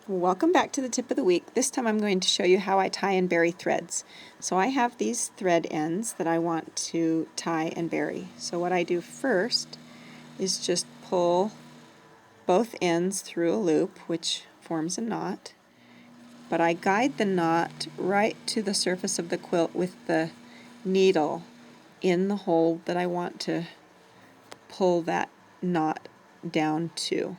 Welcome back to the tip of the week. This time I'm going to show you how I tie and bury threads. So I have these thread ends that I want to tie and bury. So what I do first is just pull both ends through a loop, which forms a knot. But I guide the knot right to the surface of the quilt with the needle in the hole that I want to pull that knot down to.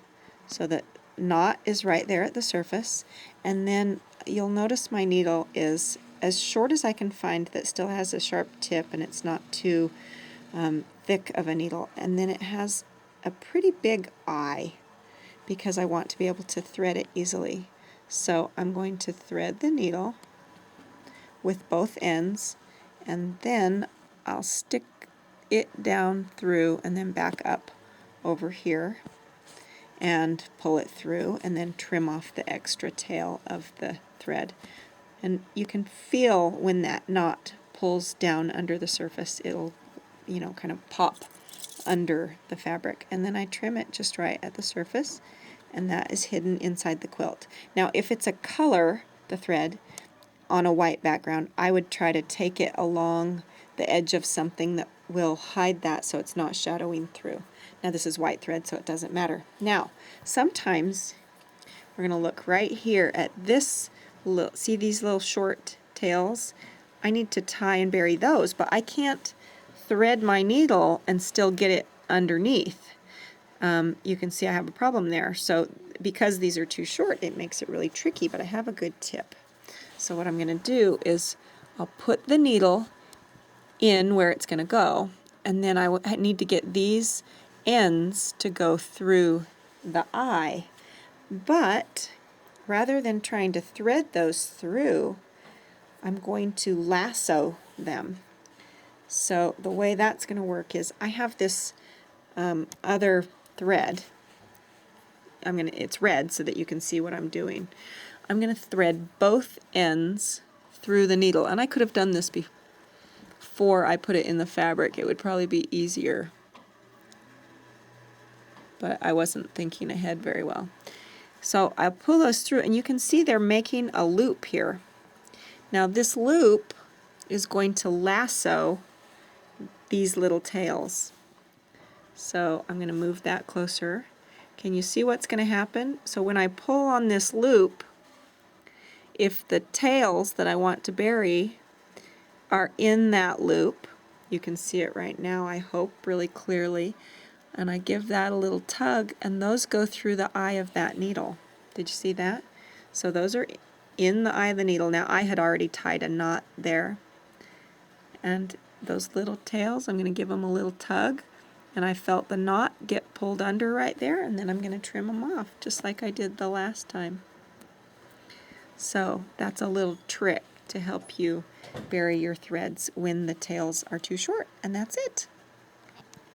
So that knot is right there at the surface, and then you'll notice my needle is as short as I can find that still has a sharp tip and it's not too thick of a needle, and then it has a pretty big eye because I want to be able to thread it easily. So I'm going to thread the needle with both ends, and then I'll stick it down through and then back up over here and pull it through and then trim off the extra tail of the thread. And you can feel when that knot pulls down under the surface, it'll, kind of pop under the fabric. And then I trim it just right at the surface, and that is hidden inside the quilt. Now, if it's a color, the thread, on a white background, I would try to take it along the edge of something that will hide that so it's not shadowing through. Now this is white thread, so it doesn't matter. Now, sometimes we're going to look right here at this see these little short tails? I need to tie and bury those, but I can't thread my needle and still get it underneath. You can see I have a problem there. So because these are too short, it makes it really tricky, but I have a good tip. So what I'm going to do is I'll put the needle in where it's going to go, and then I need to get these ends to go through the eye. But rather than trying to thread those through, I'm going to lasso them. So the way that's going to work is I have this other thread. It's red so that you can see what I'm doing. I'm going to thread both ends through the needle, and I could have done this before I put it in the fabric. It would probably be easier, but I wasn't thinking ahead very well. So I'll pull those through, and you can see they're making a loop here. Now this loop is going to lasso these little tails. So I'm going to move that closer. Can you see what's going to happen? So when I pull on this loop, if the tails that I want to bury are in that loop, you can see it right now, I hope, really clearly, and I give that a little tug, and those go through the eye of that needle. Did you see that? So those are in the eye of the needle. Now I had already tied a knot there, and those little tails, I'm going to give them a little tug, and I felt the knot get pulled under right there, and then I'm going to trim them off just like I did the last time. So that's a little trick to help you bury your threads when the tails are too short, and that's it.